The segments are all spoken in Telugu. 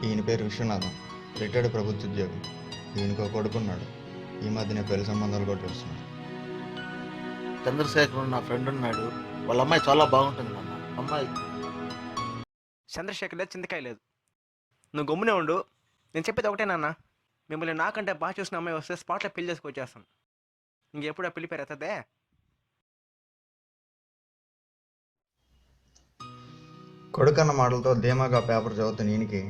ఈయన పేరు విశ్వనాథం, రిటైర్డ్ ప్రభుత్వ ఉద్యోగి. ఈయనకో కొడుకున్నాడు. ఈ మధ్యనే పెళ్లి సంబంధాలు కూడా చూస్తున్నాడు. చంద్రశేఖర్ నా ఫ్రెండ్ ఉన్నాడు, వాళ్ళ అమ్మాయి చాలా బాగుంటుంది నాన్న. అమ్మాయి చంద్రశేఖర్ లేదు, చింతకాయ లేదు. నువ్వు గమ్మునే ఉండు. నేను చెప్పేది ఒకటే నాన్న, మిమ్మల్ని నాకంటే బాగా చూసిన అమ్మాయి వస్తే స్పాట్లో పెళ్లి చేసుకొచ్చేస్తాను. ఇంకెప్పుడు ఆ పెళ్లి పేరు ఎత్తదే. కొడుకన్న మాటలతో ధీమాగా పేపర్ చదువుతున్న ఈయనకి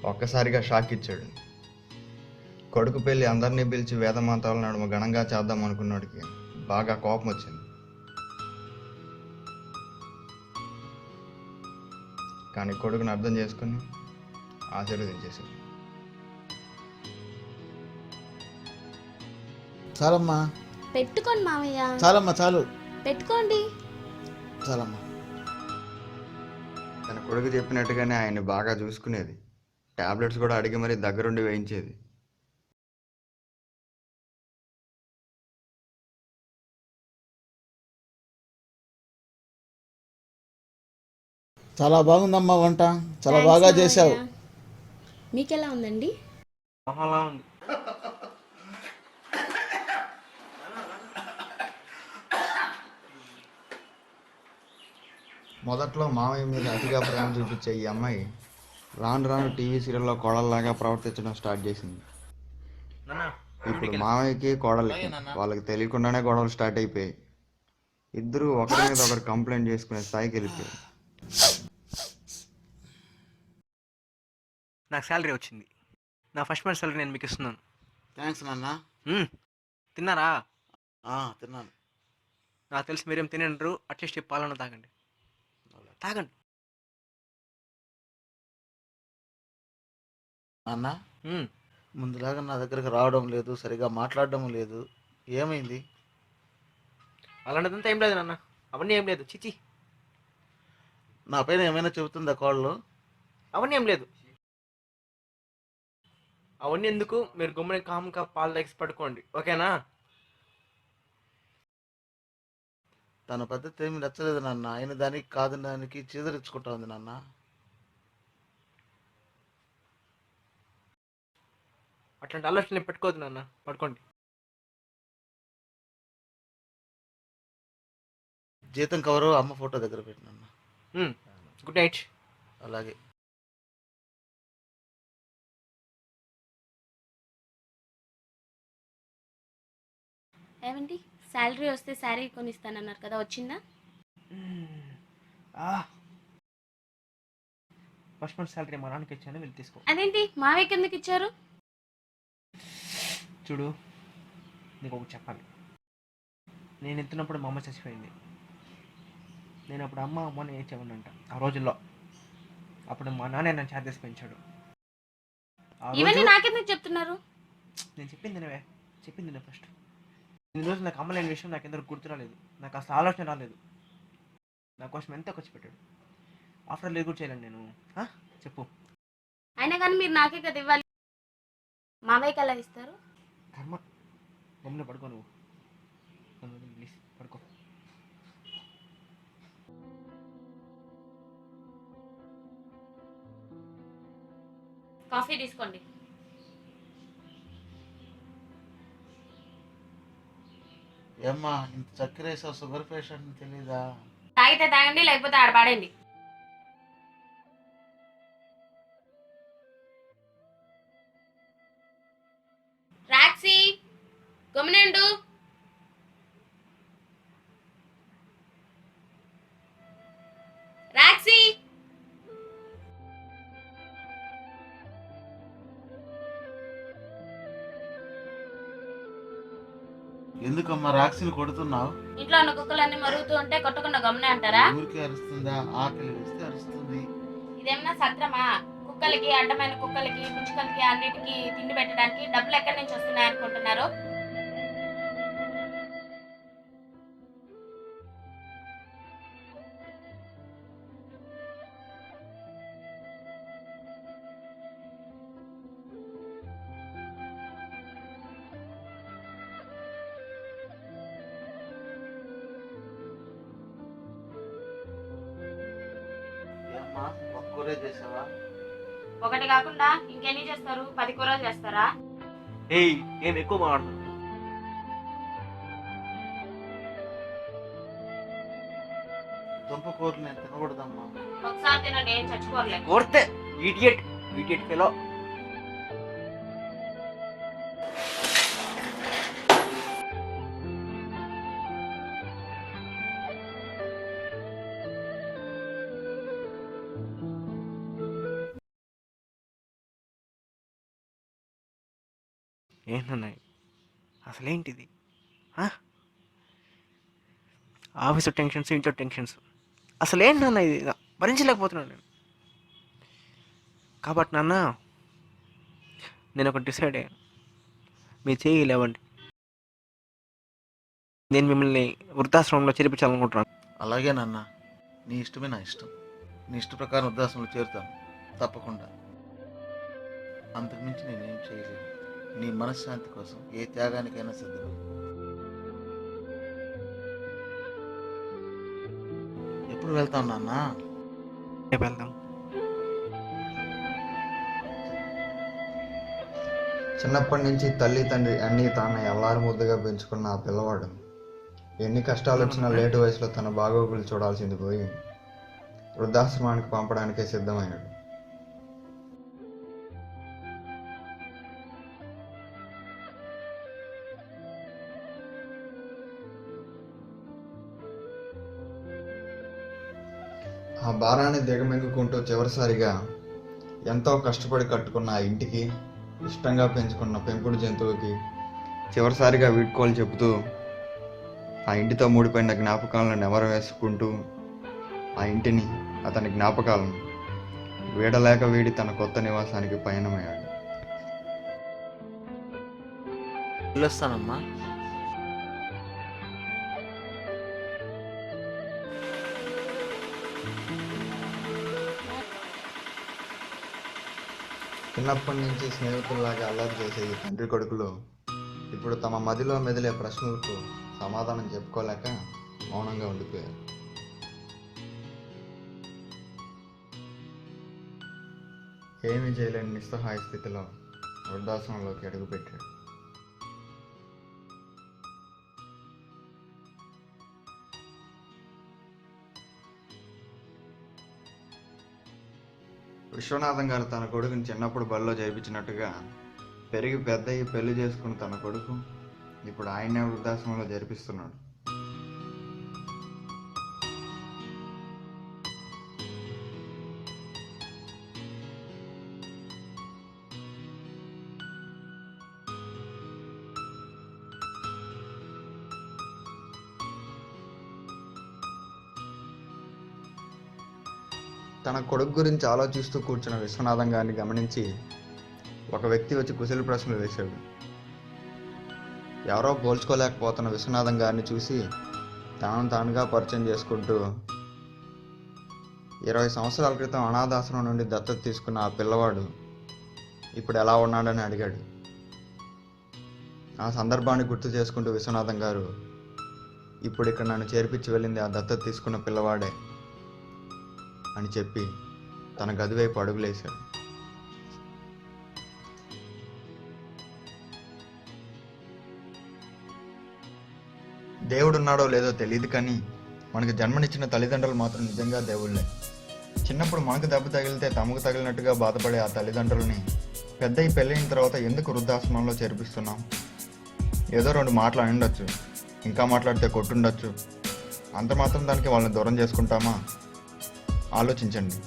ఒక్కసారిగా షాక్ ఇచ్చాడు. కొడుకు పెళ్లి అందరినీ పిలిచి వేదమాతాల నడుమ ఘనంగా చేద్దాం అనుకున్నాడికి బాగా కోపం వచ్చింది. కానీ కొడుకుని అర్థం చేసుకుని ఆశీర్వదించేశాడు. చాలమ్మా, పెట్టుకోండి మామయ్య, చాలమ్మా, చాలు, పెట్టుకోండి. చాలమ్మా. తన కొడుకు చెప్పినట్టుగానే ఆయన్ని బాగా చూసుకునేది. టాబ్లెట్స్ కూడా అడిగి మరీ దగ్గరుండి వేయించేది. చాలా బాగుందమ్మా వంట, చాలా థాంక్స్ బాగా మామయ్య. చేశావు. మీకెలా ఉందండి? అలా ఉంది. మొదట్లో మామయ్య మీద అతిగా ప్రేమ చూపించే ఈ అమ్మాయి రాను రాను టీవీ సీరియల్లో కోడల్లాగా ప్రవర్తించడం స్టార్ట్ చేసింది. నాన్న ఇప్పుడు మామయ్యకి కోడలికి వాళ్ళకి తెలియకుండానే గొడవలు స్టార్ట్ అయిపోయాయి. ఇద్దరూ ఒకరి మీద ఒకరు కంప్లైంట్ చేసుకునే స్థాయికి వెళ్ళిపోయారు. నాకు శాలరీ వచ్చింది. నా ఫస్ట్ మంత్ శాలరీ నేను మీకు ఇస్తున్నాను. థ్యాంక్స్ నాన్న. తిన్నారా? తిన్నాను. నాకు తెలిసి మీరేం తినంటారు. అట్లీస్ట్ పాలన తాగండి, తాగండి. నాన్న, ముందులాగా నా దగ్గరకు రావడం లేదు, సరిగా మాట్లాడడం లేదు, ఏమైంది? అలాంటిదంతా ఏం లేదు నాన్న, అవన్నీ ఏం లేదు. చిచి, నా పైన ఏమైనా చెబుతుందా కోళ్ళు? అవన్నీ ఏం లేదు. అవన్నీ ఎందుకు, మీరు గుమ్మని కామ్గా పాలు దగ్గర పడుకోండి, ఓకేనా? తన పద్ధతి ఏమి నచ్చలేదు నాన్న. ఆయన దానికి కాదు దానికి చీదరించుకుంటా ఉంది నాన్న. అట్లాంటి ఆలోచనలు పెట్టుకోవద్దు నాన్న, పడుకోండి. జీతం కవరు అమ్మ ఫోటో దగ్గర పెట్టినన్న. Good night. అలాగే. ఏమండి, శాలరీ వస్తే శారీ కొనిస్తానన్నారు కదా, వచ్చిందా? ఫస్ట్ మంత్ శాలరీ మా నాన్నకి ఇచ్చాను, వెళ్ళి తీసుకో. అదేంటి మావయ్యకి ఎందుకు ఇచ్చారు? చూడు, నీకు ఒకటి చెప్పాలి. నేను ఎత్తున్నప్పుడు మా అమ్మ చచ్చిపోయింది. నేను అప్పుడు అమ్మ అమ్మని ఏడ్చేవాడినంట ఆ రోజుల్లో. అప్పుడు మా నాన్న నన్ను చేసి పెంచాడు. ఇవన్నీ నాకెందుకు చెప్తున్నారు? నేను చెప్పింది నువ్వే, చెప్పింది నువ్వు ఫస్ట్. ఇన్ని రోజులు నాకు అమ్మలేని విషయం నాకు ఎందుకు గుర్తు రాలేదు, నాకు అసలు ఆలోచన రాలేదు. నా కోసం ఎంత ఖర్చు పెట్టాడు. ఆఫ్టర్ లేదు కూడా చేయలేను నేను. చెప్పు. అయినా కానీ మీరు నాకే కదా ఇవ్వాలి, మావయ్యకి ఎలా ఇస్తారు? కర్మ. గమ్మున పడుకో నువ్వు, ప్లీజ్ పడుకో. కాఫీ తీసుకోండి. ఏమ్మా, ఇంత చక్కెర వేసావు, షుగర్ పేషెంట్ తెలీదా? తాగితే తాగండి, లేకపోతే ఆడ పాడండి. రాక్సీ, గమనండు. రాక్సీ, ఎందుకమ్మా రాక్సిని కొడుతున్నావు? ఇంట్లో ఉన్న కుక్కలన్నీ మరుగుతూ ఉంటే కొట్టకుండా గమనే అంటారా? ఊరికి అరుస్తుందా? ఆకలి వేస్తే అరుస్తుంది. ఇదేమన్నా సత్రమా? కుక్కలకి, అడ్డమైన కుక్కలకి, పిచ్చుకలకి అన్నిటికీ తిండి పెట్టడానికి డబ్బులు ఎక్కడి నుంచి వస్తున్నాయి అనుకుంటున్నారు? ఏమ్మా, పక్కూరే చేసావా? ఒకటి కాకుండా ఇంకెన్ని చేస్తారు? 10 కూరలు చేస్తారా? ఏయ్, ఏం ఎక్కువ మాట్లాడుతున్నావు? దుంప కూరలు నేను తినకూడదమ్మా. ఒకసారి తినండి, ఏం చచ్చిపోర్లే. కోర్తే ఇడియట్ ఇడియట్ ఫెలో. ఏంటన్నాయి అసలేంటిది? ఆఫీసు టెన్షన్స్, ఇంట్లో టెన్షన్స్, అసలేంటన్నా ఇది? భరించలేకపోతున్నాను నేను. కాబట్టి నాన్న, నేను ఒకటి డిసైడ్ అయ్యాను. మీరు చేయలేవండి. నేను మిమ్మల్ని వృద్ధాశ్రమంలో చేర్పించాలనుకుంటున్నాను. అలాగే నాన్న, నీ ఇష్టమే నా ఇష్టం. నీ ఇష్ట ప్రకారం వృద్ధాశ్రమంలో చేరుతాను తప్పకుండా. అంతకుమించి నేనేం చేయలేను. నీ మనశ్శాంతి కోసం ఏ త్యాగానికైనా సిద్ధం. ఎప్పుడు వెళ్తాం నాన్న? రేపు వెళ్దాం. చిన్నప్పటి నుంచి తల్లి తండ్రి అన్నీ తాను ఎల్లారు ముద్దుగా పెంచుకున్న ఆ పిల్లవాడు ఎన్ని కష్టాలు వచ్చినా లేటు వయసులో తన బాగోగులు చూడాల్సింది పోయి వృద్ధాశ్రమానికి పంపడానికే సిద్ధమయ్యాడు. ఆ భారాన్ని దిగమింగుకుంటూ చివరిసారిగా ఎంతో కష్టపడి కట్టుకున్న ఆ ఇంటికి, ఇష్టంగా పెంచుకున్న పెంపుడు జంతువుకి చివరిసారిగా వీడ్కోలు చెబుతూ ఆ ఇంటితో ముడిపోయిన జ్ఞాపకాలను నెమరు వేసుకుంటూ ఆ ఇంటిని, అతని జ్ఞాపకాలను వీడలేక వీడి తన కొత్త నివాసానికి పయనమయ్యాడు. వెళ్ళొస్తానమ్మా. చిన్నప్పటి నుంచి స్నేహితుల్లాగా అల్లరి చేసే ఈ తండ్రి కొడుకులు ఇప్పుడు తమ మదిలో మెదిలే ప్రశ్నలకు సమాధానం చెప్పుకోలేక మౌనంగా ఉండిపోయారు. ఏమీ చేయలేని నిస్సహాయ స్థితిలో వృద్ధాశ్రమంలోకి అడుగుపెట్టాడు. విశ్వనాథం గారు తన కొడుకుని చిన్నప్పుడు బడిలో చేర్పించినట్టుగా పెరిగి పెద్దయ్యి పెళ్లి చేసుకుని తన కొడుకు ఇప్పుడు ఆయనే వృద్ధాశ్రమంలో జరిపిస్తున్నాడు. తన కొడుకు గురించి ఆలోచిస్తూ కూర్చున్న విశ్వనాథం గారిని గమనించి ఒక వ్యక్తి వచ్చి కుశల ప్రశ్నలు వేశాడు. ఎవరో పోల్చుకోలేకపోతున్న విశ్వనాథం గారిని చూసి తాను తానుగా పరిచయం చేసుకుంటూ 20 సంవత్సరాల క్రితం అనాథాశ్రమం నుండి దత్తత తీసుకున్న ఆ పిల్లవాడు ఇప్పుడు ఎలా ఉన్నాడని అడిగాడు. ఆ సందర్భాన్ని గుర్తు చేసుకుంటూ విశ్వనాథం గారు, ఇప్పుడు ఇక్కడ నన్ను చేర్పించి వెళ్ళింది ఆ దత్తత తీసుకున్న పిల్లవాడే అని చెప్పి తన గది వైపు అడుగులేశాడు. దేవుడున్నాడో లేదో తెలియదు కానీ మనకు జన్మనిచ్చిన తల్లిదండ్రులు మాత్రం నిజంగా దేవుళ్ళే. చిన్నప్పుడు మనకు దెబ్బ తగిలితే తమకు తగిలినట్టుగా బాధపడే ఆ తల్లిదండ్రులని పెద్దయి పెళ్ళైన తర్వాత ఎందుకు వృద్ధాశ్రమంలో చేర్పిస్తున్నాం? ఏదో 2 మాటలు అని ఉండొచ్చు, ఇంకా మాట్లాడితే కొట్టుండొచ్చు, అంత మాత్రం దానికి వాళ్ళని దూరం చేసుకుంటామా? ఆలోచించండి.